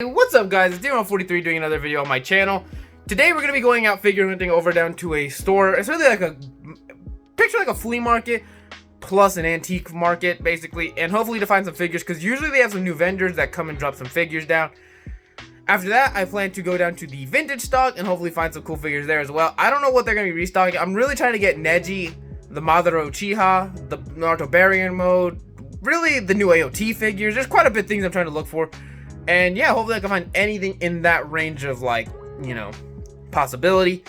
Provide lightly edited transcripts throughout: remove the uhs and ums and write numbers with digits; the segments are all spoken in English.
Hey, what's up guys, it's D43 doing another video on my channel. Today we're going to be going out figure hunting over down to a store. It's really like picture like a flea market plus an antique market basically, and hopefully to find some figures because usually they have some new vendors that come and drop some figures down. After that, I plan to go down to the vintage stock and hopefully find some cool figures there as well. I don't know what they're going to be restocking. I'm really trying to get Neji, the Madara Uchiha, the Naruto Barian mode, really the new AOT figures. There's quite a bit of things I'm trying to look for. And yeah, hopefully I can find anything in that range of like, you know, possibility.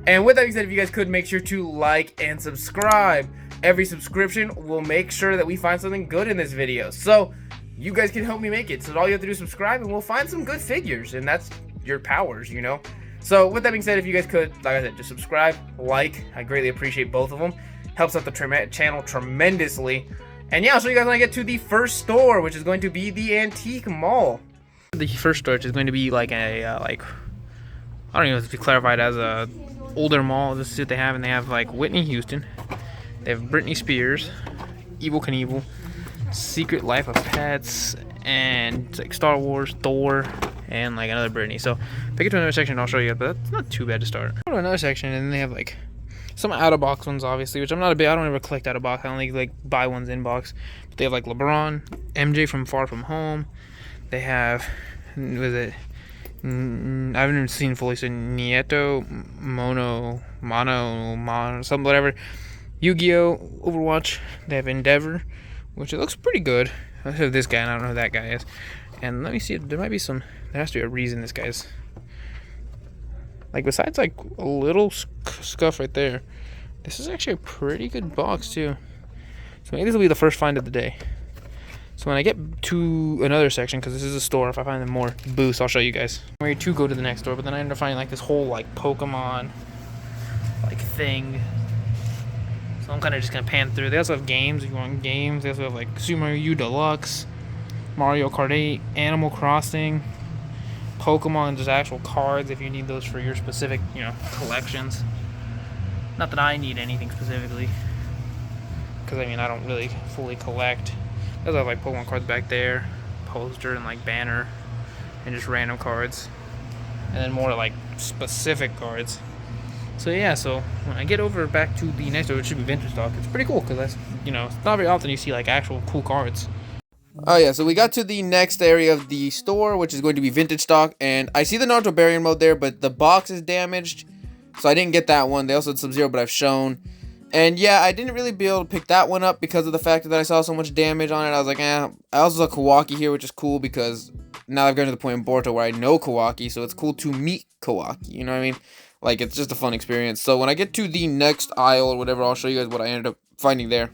And with that being said, if you guys could make sure to like and subscribe. Every subscription will make sure that we find something good in this video. So you guys can help me make it. So all you have to do is subscribe and we'll find some good figures. And that's your powers, you know. So with that being said, if you guys could, like I said, just subscribe, like. I greatly appreciate both of them. Helps out the channel tremendously. And yeah, I'll show you guys when I get to the first store, which is going to be the Antique Mall. The first store is going to be like a I don't even know if it's clarified as a older mall. This is what they have, and they have like Whitney Houston, they have Britney Spears, Evel Knievel, Secret Life of Pets, and like Star Wars, Thor, and like another Britney. So if I get to another section, I'll show you. But that's not too bad to start. Go to another section, and then they have like some out of box ones, obviously, which I'm not a big. I don't ever collect out of box. I only like buy ones in box. But they have like LeBron, MJ from Far From Home. They have, was it, I haven't even seen fully, so Nieto, Mono, something, whatever. Yu-Gi-Oh! Overwatch. They have Endeavor, which it looks pretty good. I have this guy, and I don't know who that guy is. And let me see, there might be some, there has to be a reason this guy's, like, besides, like, a little scuff right there, this is actually a pretty good box, too. So maybe this will be the first find of the day. So when I get to another section, because this is a store, if I find more booths, I'll show you guys. I'm ready to go to the next store, but then I end up finding like this whole like Pokemon like thing. So I'm kind of just gonna pan through. They also have games if you want games. They also have like Super Mario U Deluxe, Mario Kart 8, Animal Crossing, Pokemon, just actual cards if you need those for your specific, you know, collections. Not that I need anything specifically, because I mean I don't really fully collect. There's like Pokemon cards back there, poster and like banner, and just random cards, and then more like specific cards. So yeah, so when I get over back to the next store, it should be vintage stock. It's pretty cool because that's, you know, it's not very often you see like actual cool cards. Oh yeah, so we got to the next area of the store, which is going to be vintage stock, and I see the Naruto Barian mode there, but the box is damaged, so I didn't get that one. They also had Sub-Zero, but I've shown. And yeah, I didn't really be able to pick that one up because of the fact that I saw so much damage on it. I was like, eh. I also saw Kawaki here, which is cool because now I've gotten to the point in Boruto where I know Kawaki, so it's cool to meet Kawaki, you know what I mean? Like, it's just a fun experience. So when I get to the next aisle or whatever, I'll show you guys what I ended up finding there.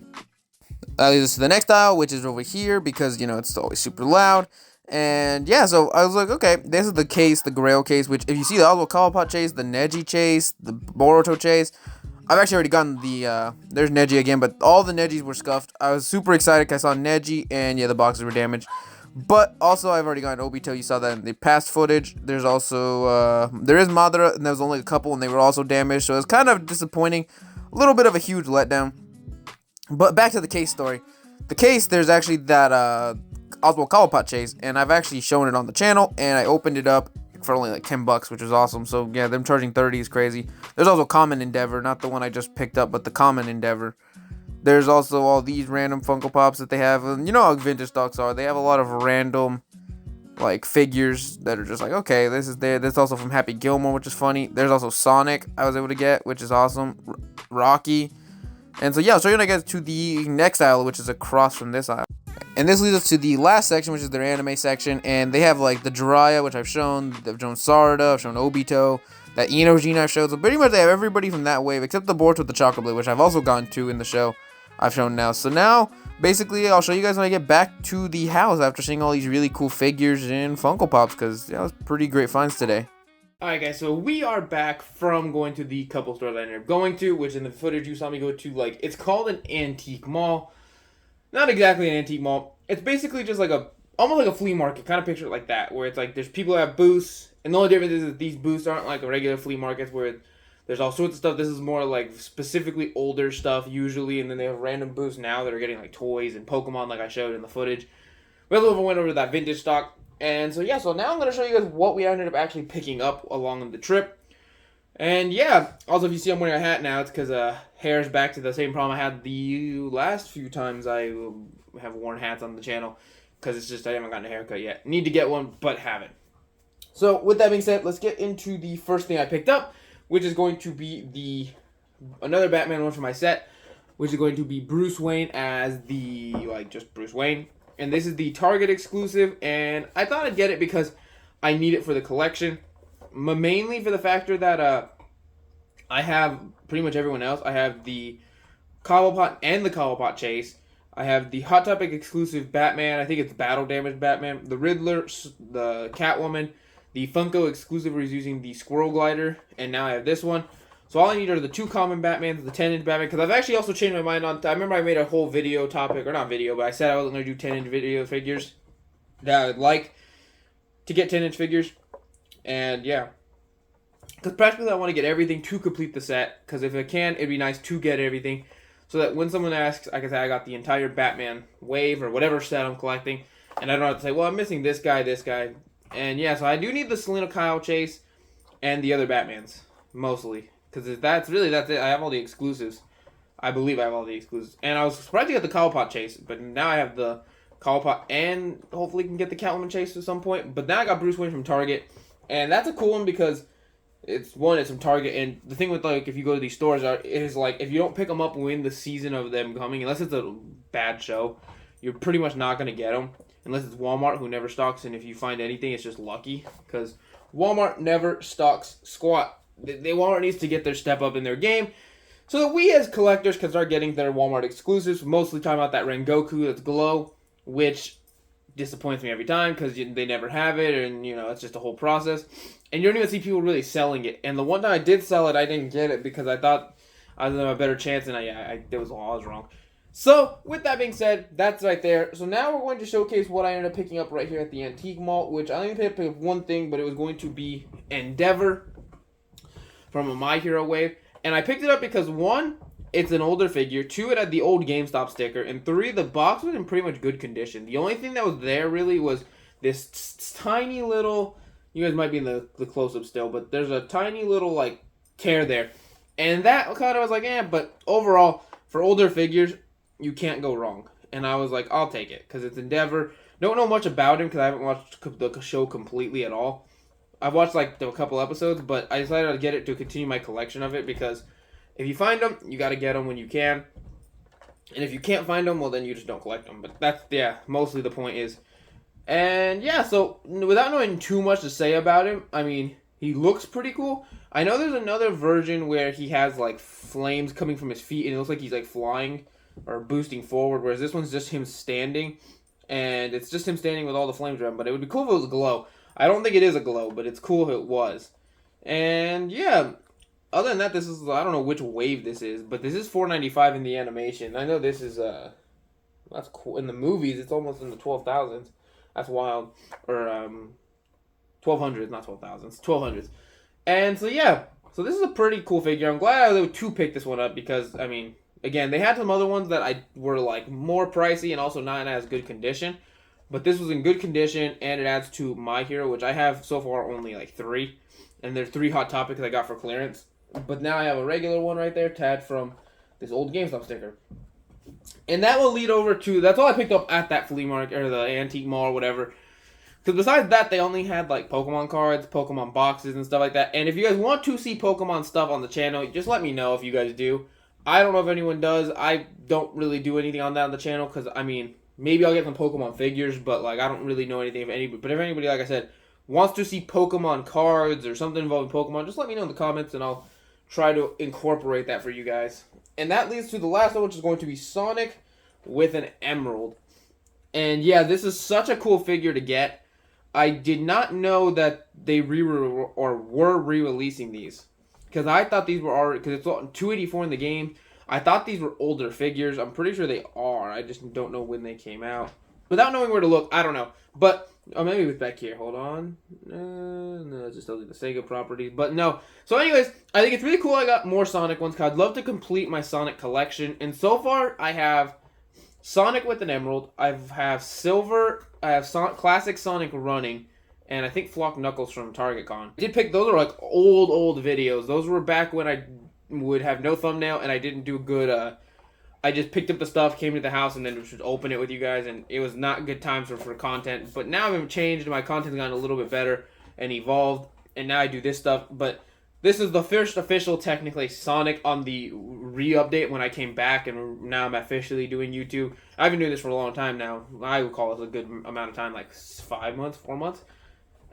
That leads us to the next aisle, which is over here because, you know, it's always super loud. And yeah, so I was like, okay, this is the case, the Grail case, which if you see the Oswald Cobblepot chase, the Neji chase, the Boruto chase, I've actually already gotten the, there's Neji again, but all the Nejis were scuffed. I was super excited because I saw Neji, and yeah, the boxes were damaged. But also, I've already gotten Obito. You saw that in the past footage. There's also, there is Madara, and there was only a couple, and they were also damaged. So it's kind of disappointing. A little bit of a huge letdown. But back to the case story. The case, there's actually that, Oswald Cobblepot chase, and I've actually shown it on the channel, and I opened it up for only like $10, which was awesome. So yeah, them charging 30 is crazy. There's also Common Endeavor, not the one I just picked up, but the Common Endeavor. There's also all these random Funko Pops that they have, and you know how vintage stocks are. They have a lot of random like figures that are just like, okay, this is there. This is also from Happy Gilmore, which is funny. There's also Sonic I was able to get, which is awesome. Rocky. And so yeah, I'll show you when I get to the next aisle, which is across from this aisle. And this leads us to the last section, which is their anime section. And they have like the Jiraiya, which I've shown. They've shown Sarada, I've shown Obito. That Inojin I've showed. So pretty much they have everybody from that wave, except the Boruto with the Chocolate Blade, which I've also gone to in the show. I've shown now. So now, basically, I'll show you guys when I get back to the house after seeing all these really cool figures and Funko Pops, because yeah, it was pretty great finds today. Alright guys, so we are back from going to the couple store that I ended up going to, which in the footage you saw me go to, like, it's called an antique mall. Not exactly an antique mall. It's basically just like almost like a flea market, kind of picture it like that, where it's like there's people that have booths, and the only difference is that these booths aren't like a regular flea markets where there's all sorts of stuff. This is more like specifically older stuff usually, and then they have random booths now that are getting like toys and Pokemon like I showed in the footage. We also went over to that vintage stock. And so yeah, so now I'm going to show you guys what we ended up actually picking up along the trip. And yeah, also if you see I'm wearing a hat now, it's because hair's back to the same problem I had the last few times I have worn hats on the channel. Because it's just I haven't gotten a haircut yet. Need to get one, but haven't. So with that being said, let's get into the first thing I picked up, which is going to be another Batman one for my set, which is going to be Bruce Wayne as the, just Bruce Wayne. And this is the Target exclusive, and I thought I'd get it because I need it for the collection. Mainly for the factor that I have pretty much everyone else. I have the Cobblepot and the Cobblepot Chase. I have the Hot Topic exclusive Batman. I think it's Battle Damage Batman. The Riddler, the Catwoman. The Funko exclusive is using the Squirrel Glider. And now I have this one. So all I need are the 2 common Batmans, the 10-inch Batman. Because I've actually also changed my mind on... I remember I made a whole video topic. Or not video, but I said I wasn't going to do 10-inch video figures. That I would like to get 10-inch figures. And yeah. Because practically I want to get everything to complete the set. Because if I can, it'd be nice to get everything. So that when someone asks, I can say I got the entire Batman wave or whatever set I'm collecting. And I don't have to say, well, I'm missing this guy. And yeah, so I do need the Selena Kyle Chase and the other Batmans. Mostly. Because that's it. I have all the exclusives. I believe I have all the exclusives. And I was surprised to get the Cobblepot Chase. But now I have the Cobblepot and hopefully can get the Catwoman Chase at some point. But now I got Bruce Wayne from Target. And that's a cool one because... It's from Target, and the thing with if you go to these stores is if you don't pick them up when the season of them coming, unless it's a bad show, you're pretty much not gonna get them unless it's Walmart who never stocks. And if you find anything, it's just lucky because Walmart never stocks squat. Walmart needs to get their step up in their game so that we as collectors can start getting their Walmart exclusives. Mostly talking about that Rengoku that's glow, which disappoints me every time because they never have it, and it's just a whole process. And you don't even see people really selling it. And the one time I did sell it, I didn't get it because I thought I was going to have a better chance, and I was wrong. So, with that being said, that's right there. So now we're going to showcase what I ended up picking up right here at the Antique Mall, which I only picked up one thing, but it was going to be Endeavor from a My Hero wave. And I picked it up because 1, it's an older figure, 2, it had the old GameStop sticker, and 3, the box was in pretty much good condition. The only thing that was there really was this tiny little... You guys might be in the close-up still, but there's a tiny little, tear there. And that kind of was but overall, for older figures, you can't go wrong. And I was like, I'll take it, because it's Endeavor. Don't know much about him, because I haven't watched the show completely at all. I've watched, a couple episodes, but I decided to get it to continue my collection of it, because if you find them, you got to get them when you can. And if you can't find them, well, then you just don't collect them. But that's, mostly the point is... And yeah, so without knowing too much to say about him, I mean, he looks pretty cool. I know there's another version where he has flames coming from his feet and it looks like he's flying or boosting forward, whereas this one's just him standing. And it's just him standing with all the flames around, but it would be cool if it was a glow. I don't think it is a glow, but it's cool if it was. And yeah, other than that, this is, I don't know which wave this is, but this is $4.95 in the animation. I know this is, that's cool. In the movies, it's almost in the 12,000s. That's wild. Or 1,200s, not 12,000s. 1,200s. And so yeah, so this is a pretty cool figure. I'm glad I was able to pick this one up because I mean, again, they had some other ones that were more pricey and also not in as good condition. But this was in good condition and it adds to My Hero, which I have so far only 3. And there's 3 Hot Topics I got for clearance. But now I have a regular one right there, tagged from this old GameStop sticker. And that will lead over to... That's all I picked up at that flea market, or the antique mall, or whatever. Because besides that, they only had, Pokemon cards, Pokemon boxes, and stuff like that. And if you guys want to see Pokemon stuff on the channel, just let me know if you guys do. I don't know if anyone does. I don't really do anything on that on the channel, because, I mean, maybe I'll get some Pokemon figures, but, I don't really know anything of anybody. But if anybody, like I said, wants to see Pokemon cards or something involving Pokemon, just let me know in the comments, and I'll try to incorporate that for you guys. And that leads to the last one, which is going to be Sonic with an Emerald. And yeah, this is such a cool figure to get. I did not know that they were re-releasing these. Because I thought these were already... Because it's $284 in the game. I thought these were older figures. I'm pretty sure they are. I just don't know when they came out. Without knowing where to look, I don't know. But... Oh, maybe it's back here. Hold on. No, it's just the Sega properties. But no. So anyways, I think it's really cool I got more Sonic ones. Because I'd love to complete my Sonic collection. And so far, I have Sonic with an Emerald. I have Silver I have Classic Sonic running, and I think Flock Knuckles from Target Con. I did pick, those are like old videos. Those were back when I would have no thumbnail and I didn't do good, I just picked up the stuff, came to the house, and then just open it with you guys, and it was not good times for content. But now I've changed, my content's gotten a little bit better and evolved, and now I do this stuff. But this is the first official, technically, Sonic on the re-update when I came back, and now I'm officially doing YouTube. I've been doing this for a long time now. I would call it a good amount of time, like 5 months, 4 months.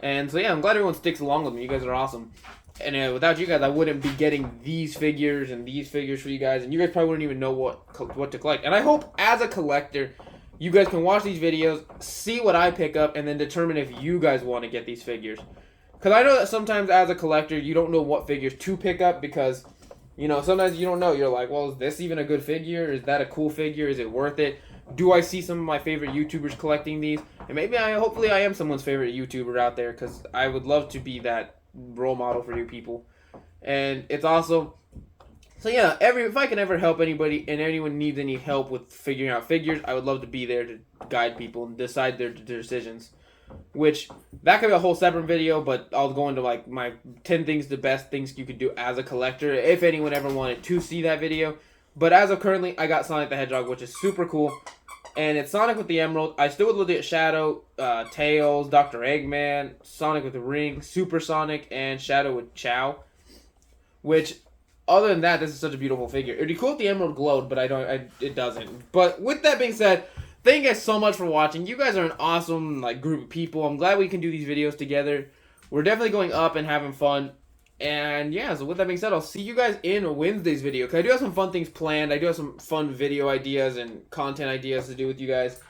And so yeah, I'm glad everyone sticks along with me. You guys are awesome. And without you guys, I wouldn't be getting these figures and these figures for you guys, and you guys probably wouldn't even know what to collect. And I hope, as a collector, you guys can watch these videos, see what I pick up, and then determine if you guys want to get these figures. Because I know that sometimes, as a collector, you don't know what figures to pick up because, you know, sometimes you don't know. You're like, well, is this even a good figure? Is that a cool figure? Is it worth it? Do I see some of my favorite YouTubers collecting these? And maybe hopefully I am someone's favorite YouTuber out there, because I would love to be that role model for you people. And it's also, so yeah, if I can ever help anybody and anyone needs any help with figuring out figures, I would love to be there to guide people and decide their decisions. Which, that could be a whole separate video, but I'll go into like my 10 things, the best things you could do as a collector, if anyone ever wanted to see that video. But as of currently, I got Sonic the Hedgehog, which is super cool. And it's Sonic with the Emerald. I still would look at Shadow, Tails, Dr. Eggman, Sonic with the Ring, Super Sonic, and Shadow with Chow. Which, other than that, this is such a beautiful figure. It'd be cool if the Emerald glowed, but it doesn't. But with that being said, thank you guys so much for watching. You guys are an awesome group of people. I'm glad we can do these videos together. We're definitely going up and having fun. And yeah, so with that being said, I'll see you guys in Wednesday's video, because I do have some fun things planned. I do have some fun video ideas and content ideas to do with you guys.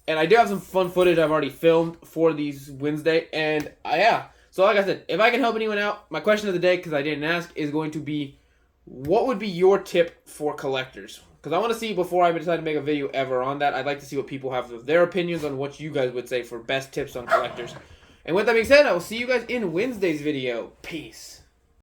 And I do have some fun footage I've already filmed for these Wednesday. And yeah, so like I said, if I can help anyone out, my question of the day, because I didn't ask, is going to be, what would be your tip for collectors? Because I want to see, before I decide to make a video ever on that, I'd like to see what people have, their opinions on what you guys would say for best tips on collectors. And with that being said, I will see you guys in Wednesday's video. Peace.